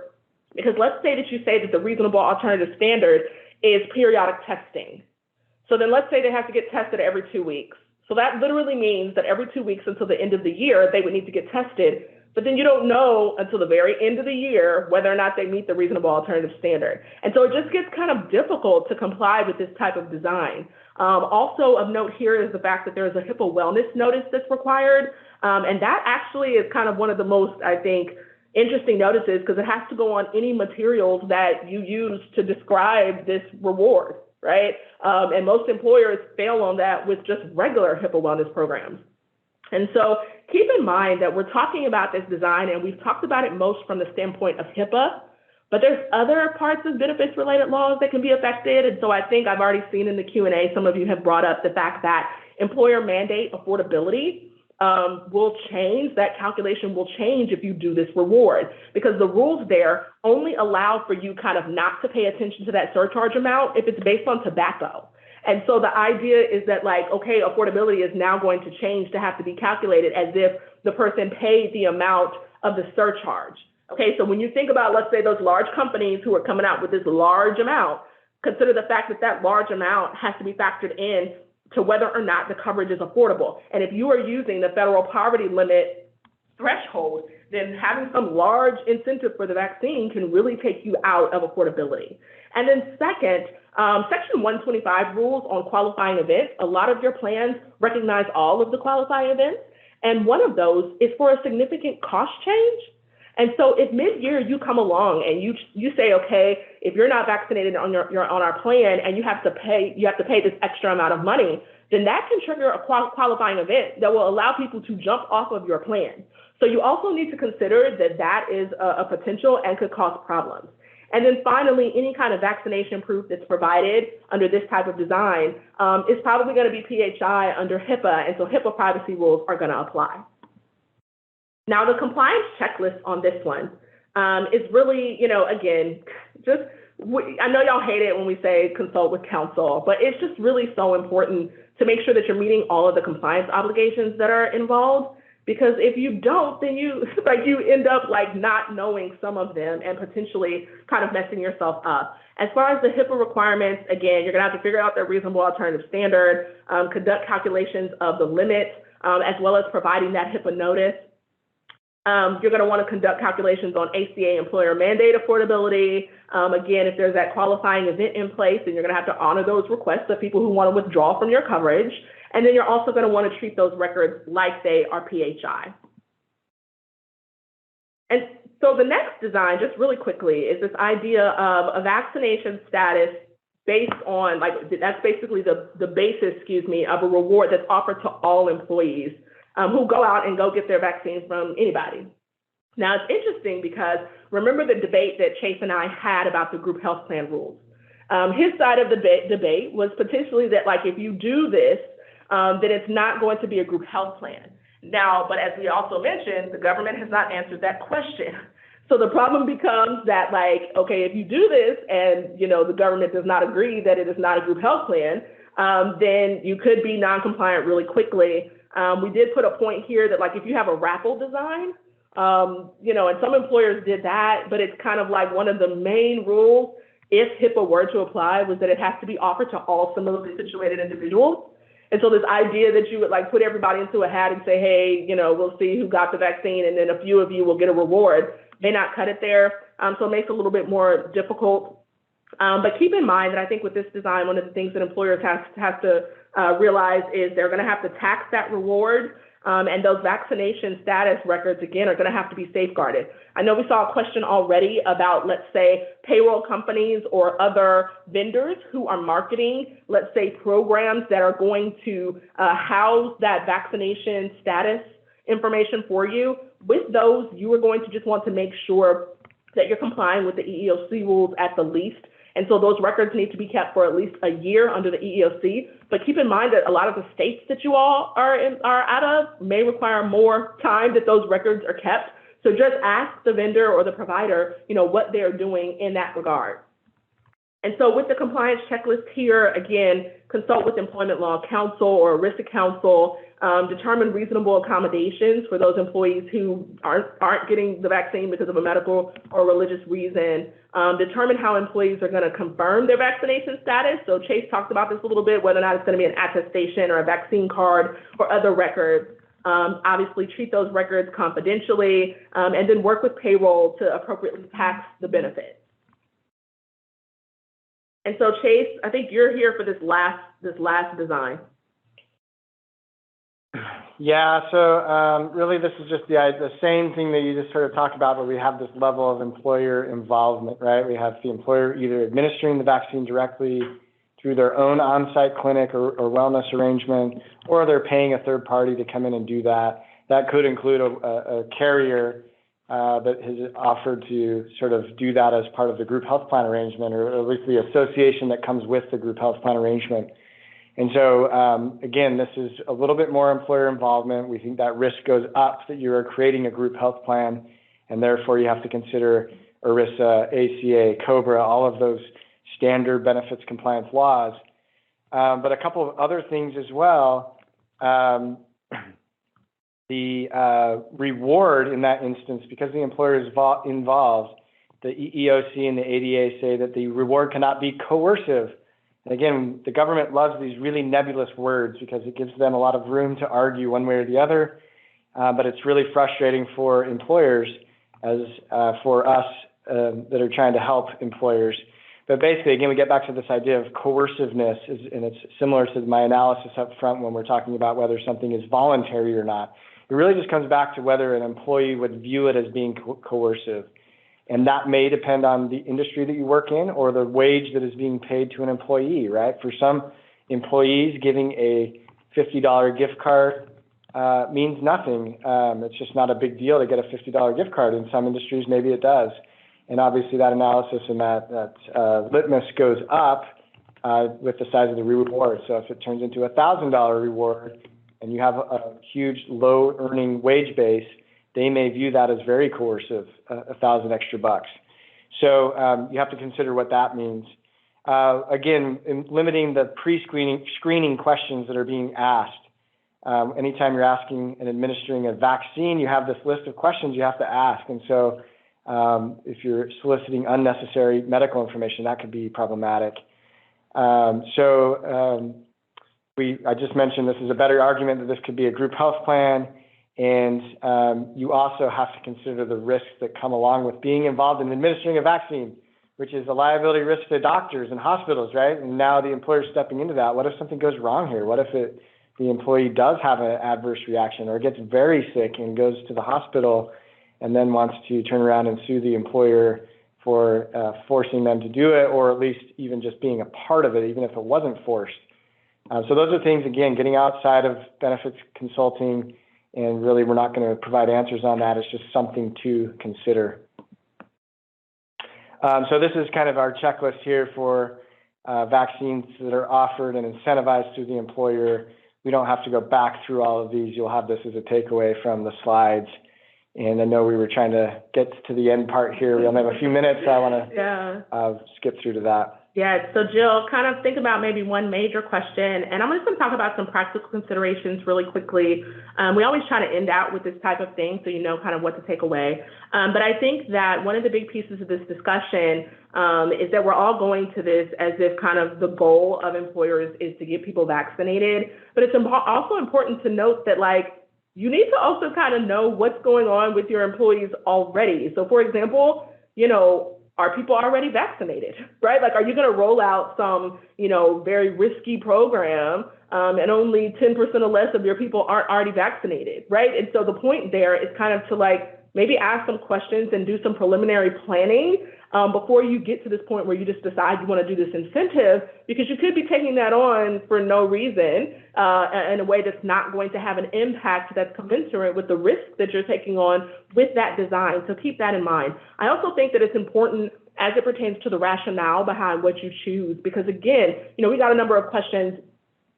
because let's say that you say that the reasonable alternative standard is periodic testing. So then let's say they have to get tested every 2 weeks. So that literally means that every 2 weeks until the end of the year, they would need to get tested. But then you don't know until the very end of the year whether or not they meet the reasonable alternative standard. And so it just gets kind of difficult to comply with this type of design. Also of note here is the fact that there is a HIPAA wellness notice that's required. And that actually is kind of one of the most, I think, interesting notices, because it has to go on any materials that you use to describe this reward, right? And most employers fail on that with just regular HIPAA wellness programs. And so keep in mind that we're talking about this design, and we've talked about it most from the standpoint of HIPAA, but there's other parts of benefits related laws that can be affected. And so I think I've already seen in the Q&A, some of you have brought up the fact that employer mandate affordability will change. That calculation will change if you do this reward, because the rules there only allow for you kind of not to pay attention to that surcharge amount if it's based on tobacco. And so the idea is that, like, okay, affordability is now going to change to have to be calculated as if the person paid the amount of the surcharge. Okay, so when you think about, let's say, those large companies who are coming out with this large amount, consider the fact that that large amount has to be factored in to whether or not the coverage is affordable. And if you are using the federal poverty limit threshold, then having some large incentive for the vaccine can really take you out of affordability. And then second, Section 125 rules on qualifying events. A lot of your plans recognize all of the qualifying events, and one of those is for a significant cost change. And so if mid-year you come along and you say, okay, if you're not vaccinated on our plan and you have to pay this extra amount of money, then that can trigger a qualifying event that will allow people to jump off of your plan. So you also need to consider that that is a potential and could cause problems. And then finally, any kind of vaccination proof that's provided under this type of design is probably going to be PHI under HIPAA, and so HIPAA privacy rules are going to apply. Now, the compliance checklist on this one is really, again, I know y'all hate it when we say consult with counsel, but it's just really so important to make sure that you're meeting all of the compliance obligations that are involved. Because if you don't, then you end up not knowing some of them and potentially kind of messing yourself up. As far as the HIPAA requirements, again, you're gonna have to figure out their reasonable alternative standard, conduct calculations of the limits, as well as providing that HIPAA notice. You're gonna wanna conduct calculations on ACA employer mandate affordability. Again, if there's that qualifying event in place, then you're gonna have to honor those requests of people who wanna withdraw from your coverage. And then you're also going to want to treat those records like they are PHI. And so the next design, just really quickly, is this idea of a vaccination status based on, that's basically the basis, of a reward that's offered to all employees who go out and go get their vaccines from anybody. Now, it's interesting because remember the debate that Chase and I had about the group health plan rules. His side of the debate was potentially that, if you do this, then it's not going to be a group health plan. Now, but as we also mentioned, the government has not answered that question. So the problem becomes that, okay, if you do this and, the government does not agree that it is not a group health plan, then you could be non-compliant really quickly. We did put a point here that, if you have a raffle design, and some employers did that, but it's kind of one of the main rules, if HIPAA were to apply, was that it has to be offered to all similarly situated individuals. And so this idea that you would put everybody into a hat and say, hey, we'll see who got the vaccine and then a few of you will get a reward may not cut it there. So it makes it a little bit more difficult. But keep in mind that I think with this design, one of the things that employers have to realize is they're going to have to tax that reward. And those vaccination status records, again, are going to have to be safeguarded. I know we saw a question already about, let's say, payroll companies or other vendors who are marketing, let's say, programs that are going to house that vaccination status information for you. With those, you are going to just want to make sure that you're complying with the EEOC rules at the least. And so those records need to be kept for at least a year under the EEOC. But keep in mind that a lot of the states that you all are out of may require more time that those records are kept. So just ask the vendor or the provider, what they're doing in that regard. And so with the compliance checklist here, again, consult with employment law counsel or ERISA counsel determine reasonable accommodations for those employees who aren't getting the vaccine because of a medical or religious reason, determine how employees are going to confirm their vaccination status. So Chase talked about this a little bit, whether or not it's going to be an attestation or a vaccine card or other records. Obviously treat those records confidentially, and then work with payroll to appropriately tax the benefit. And so Chase, I think you're here for this last design. Yeah, so really this is just the same thing that you just sort of talked about, where we have this level of employer involvement, right? We have the employer either administering the vaccine directly through their own on-site clinic or wellness arrangement, or they're paying a third party to come in and do that. That could include a carrier that has offered to sort of do that as part of the group health plan arrangement, or at least the association that comes with the group health plan arrangement. And so, again, this is a little bit more employer involvement. We think that risk goes up that you are creating a group health plan, and therefore you have to consider ERISA, ACA, COBRA, all of those standard benefits compliance laws. But a couple of other things as well. The reward in that instance, because the employer is involved, the EEOC and the ADA say that the reward cannot be coercive. And again, the government loves these really nebulous words because it gives them a lot of room to argue one way or the other. But it's really frustrating for employers as for us that are trying to help employers. But basically, again, we get back to this idea of coerciveness, and it's similar to my analysis up front when we're talking about whether something is voluntary or not. It really just comes back to whether an employee would view it as being coercive. And that may depend on the industry that you work in or the wage that is being paid to an employee, right? For some employees, giving a $50 gift card means nothing. It's just not a big deal to get a $50 gift card. In some industries, maybe it does. And obviously that analysis and that litmus goes up with the size of the reward. So if it turns into a $1,000 reward and you have a huge low earning wage base, they may view that as very coercive, $1,000 extra bucks. So you have to consider what that means. Again, in limiting the screening questions that are being asked. Anytime you're asking and administering a vaccine, you have this list of questions you have to ask. And so if you're soliciting unnecessary medical information, that could be problematic. I just mentioned this is a better argument that this could be a group health plan, and you also have to consider the risks that come along with being involved in administering a vaccine, which is a liability risk to doctors and hospitals, right? And now the employer's stepping into that. What if something goes wrong here? What if the employee does have an adverse reaction or gets very sick and goes to the hospital and then wants to turn around and sue the employer for forcing them to do it, or at least even just being a part of it, even if it wasn't forced. So those are things, again, getting outside of benefits consulting, and really we're not going to provide answers on that. It's just something to consider. So this is kind of our checklist here for vaccines that are offered and incentivized through the employer. We don't have to go back through all of these. You'll have this as a takeaway from the slides. And I know we were trying to get to the end part here. We only have a few minutes, so I want to skip through to that. Yeah, so Jill, kind of think about maybe one major question, and I'm just going to talk about some practical considerations really quickly. We always try to end out with this type of thing so you know kind of what to take away. But I think that one of the big pieces of this discussion is that we're all going to this as if kind of the goal of employers is to get people vaccinated. But it's also important to note that, like, you need to also kind of know what's going on with your employees already. So, for example, are people already vaccinated, right? Like, are you going to roll out some, very risky program and only 10% or less of your people aren't already vaccinated, right? And so the point there is kind of to maybe ask some questions and do some preliminary planning before you get to this point where you just decide you want to do this incentive, because you could be taking that on for no reason in a way that's not going to have an impact that's commensurate with the risk that you're taking on with that design. So keep that in mind. I also think that it's important as it pertains to the rationale behind what you choose, because again, we got a number of questions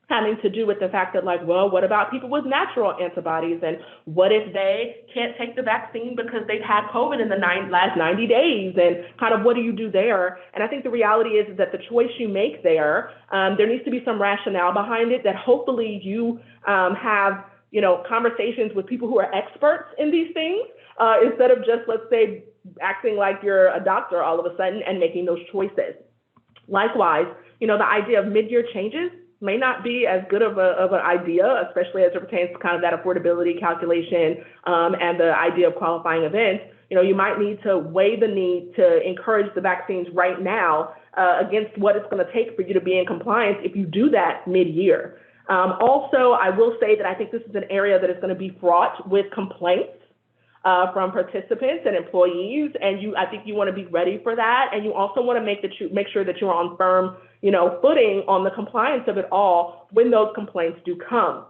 having to do with the fact that, like, well, what about people with natural antibodies? And what if they can't take the vaccine because they've had COVID in the last 90 days? And kind of what do you do there? And I think the reality is that the choice you make there, there needs to be some rationale behind it, that hopefully you have, conversations with people who are experts in these things, instead of just, let's say, acting like you're a doctor all of a sudden and making those choices. Likewise, the idea of mid-year changes may not be as good of an idea, especially as it pertains to kind of that affordability calculation and the idea of qualifying events. You might need to weigh the need to encourage the vaccines right now against what it's going to take for you to be in compliance if you do that mid-year. Also, I will say that I think this is an area that is going to be fraught with complaints from participants and employees, and I think you want to be ready for that, and you also want to make sure that you're on firm, footing on the compliance of it all when those complaints do come.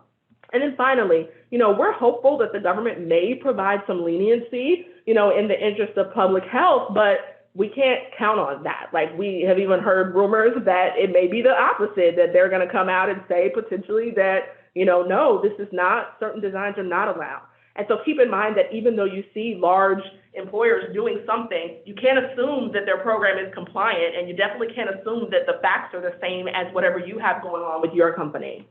And then finally, we're hopeful that the government may provide some leniency, in the interest of public health, but we can't count on that. Like, we have even heard rumors that it may be the opposite, that they're going to come out and say potentially that, no, this is not, certain designs are not allowed. And so keep in mind that even though you see large employers doing something, you can't assume that their program is compliant, and you definitely can't assume that the facts are the same as whatever you have going on with your company.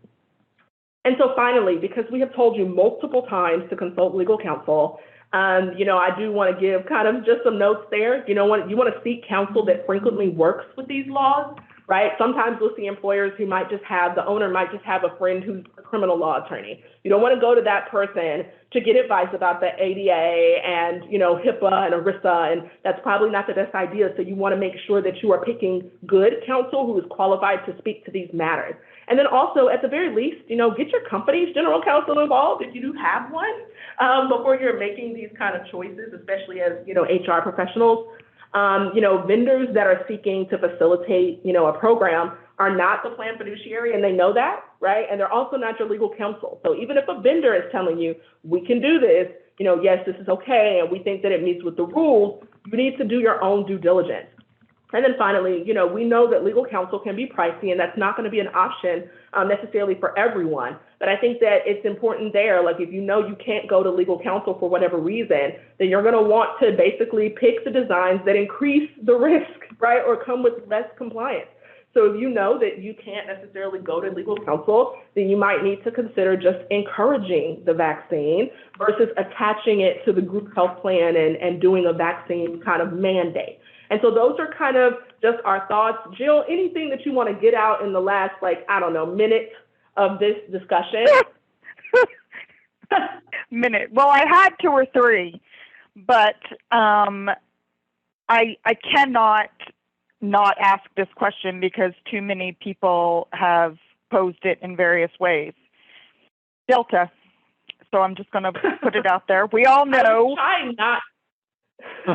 And so finally, because we have told you multiple times to consult legal counsel, I do want to give kind of just some notes there. You want to seek counsel that frequently works with these laws, right? Sometimes we'll see employers who the owner might just have a friend who's a criminal law attorney. You don't want to go to that person to get advice about the ADA and, HIPAA and ERISA, and that's probably not the best idea. So you want to make sure that you are picking good counsel who is qualified to speak to these matters. And then also, at the very least, get your company's general counsel involved if you do have one, before you're making these kind of choices, especially as, HR professionals. Vendors that are seeking to facilitate, a program are not the plan fiduciary, and they know that, right? And they're also not your legal counsel. So even if a vendor is telling you, we can do this, yes, this is okay, and we think that it meets with the rules, you need to do your own due diligence. And then finally, we know that legal counsel can be pricey, and that's not going to be an option necessarily for everyone. But I think that it's important there, like if you can't go to legal counsel for whatever reason, then you're going to want to basically pick the designs that increase the risk, right, or come with less compliance. So if you know that you can't necessarily go to legal counsel, then you might need to consider just encouraging the vaccine versus attaching it to the group health plan and doing a vaccine kind of mandate. And so those are kind of just our thoughts. Jill, anything that you want to get out in the last, minute of this discussion? Minute. Well, I had 2 or 3, but I cannot not ask this question because too many people have posed it in various ways. Delta. So I'm just going to put it out there. We all know. I not.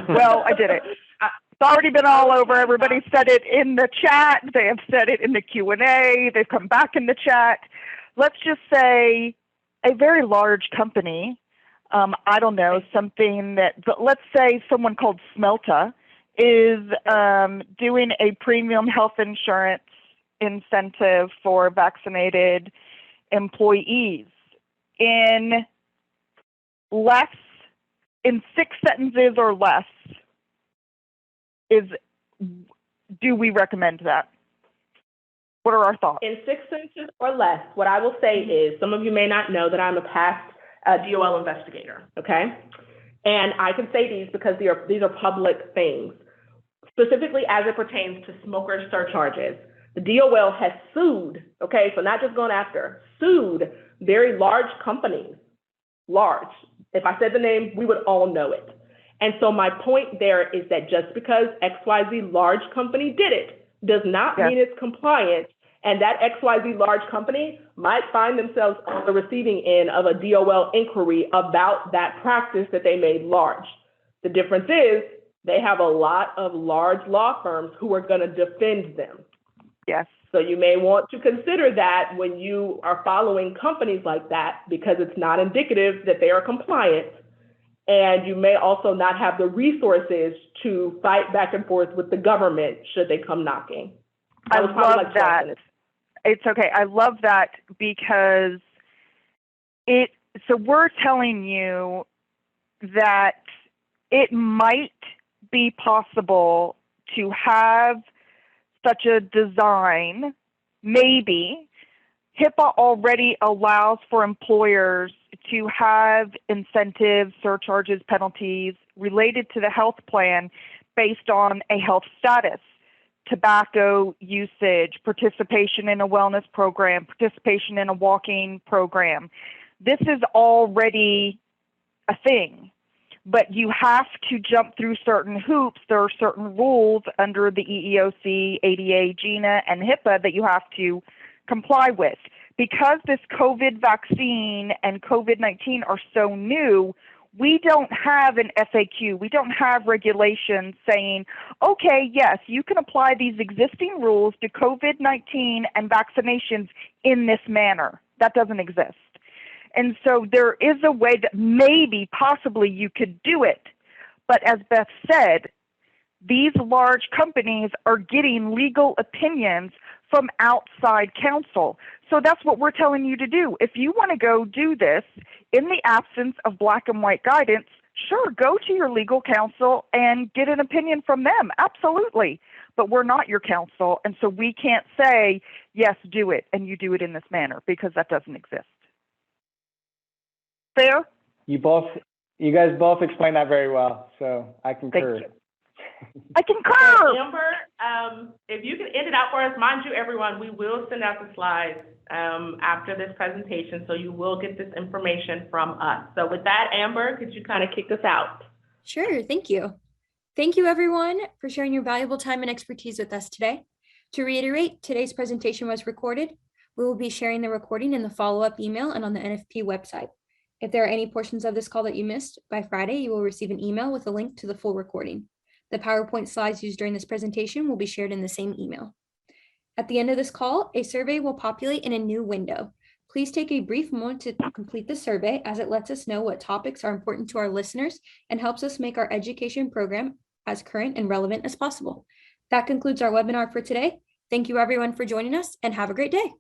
Well, I did it. It's already been all over. Everybody said it in the chat. They have said it in the Q&A. They've come back in the chat. Let's just say a very large company, I don't know, something that, but let's say someone called Smelta is doing a premium health insurance incentive for vaccinated employees in 6 sentences or less. Do we recommend that? What are our thoughts? In 6 sentences or less, what I will say is, some of you may not know that I'm a past DOL investigator, okay? And I can say these because these are public things. Specifically as it pertains to smoker surcharges, the DOL has sued, okay, so not just gone after, sued very large companies, large. If I said the name, we would all know it. And so my point there is that just because XYZ large company did it does not mean it's compliant, and that XYZ large company might find themselves on the receiving end of a DOL inquiry about that practice that they made large. The difference is they have a lot of large law firms who are going to defend them. Yes. So you may want to consider that when you are following companies like that, because it's not indicative that they are compliant. And you may also not have the resources to fight back and forth with the government should they come knocking. I love that. It's okay. I love that because so we're telling you that it might be possible to have such a design. Maybe HIPAA already allows for employers to have incentives, surcharges, penalties related to the health plan based on a health status, tobacco usage, participation in a wellness program, participation in a walking program. This is already a thing, but you have to jump through certain hoops. There are certain rules under the EEOC, ADA, GINA, and HIPAA that you have to comply with. Because this COVID vaccine and COVID-19 are so new, we don't have an FAQ. We don't have regulations saying, okay, yes, you can apply these existing rules to COVID-19 and vaccinations in this manner. That doesn't exist. And so there is a way that maybe, possibly you could do it. But as Beth said, these large companies are getting legal opinions from outside counsel. So that's what we're telling you to do. If you want to go do this in the absence of black and white guidance, sure, go to your legal counsel and get an opinion from them. Absolutely. But we're not your counsel. And so we can't say, yes, do it, and you do it in this manner, because that doesn't exist. Fair? You guys both explained that very well, so I concur. Thank you. I concur. So, Amber, if you can end it out for us, mind you, everyone, we will send out the slides after this presentation, so you will get this information from us. So with that, Amber, could you kind of kick us out? Sure, thank you. Thank you, everyone, for sharing your valuable time and expertise with us today. To reiterate, today's presentation was recorded. We will be sharing the recording in the follow-up email and on the NFP website. If there are any portions of this call that you missed, by Friday, you will receive an email with a link to the full recording. The PowerPoint slides used during this presentation will be shared in the same email. At the end of this call, a survey will populate in a new window. Please take a brief moment to complete the survey, as it lets us know what topics are important to our listeners and helps us make our education program as current and relevant as possible. That concludes our webinar for today. Thank you, everyone, for joining us, and have a great day.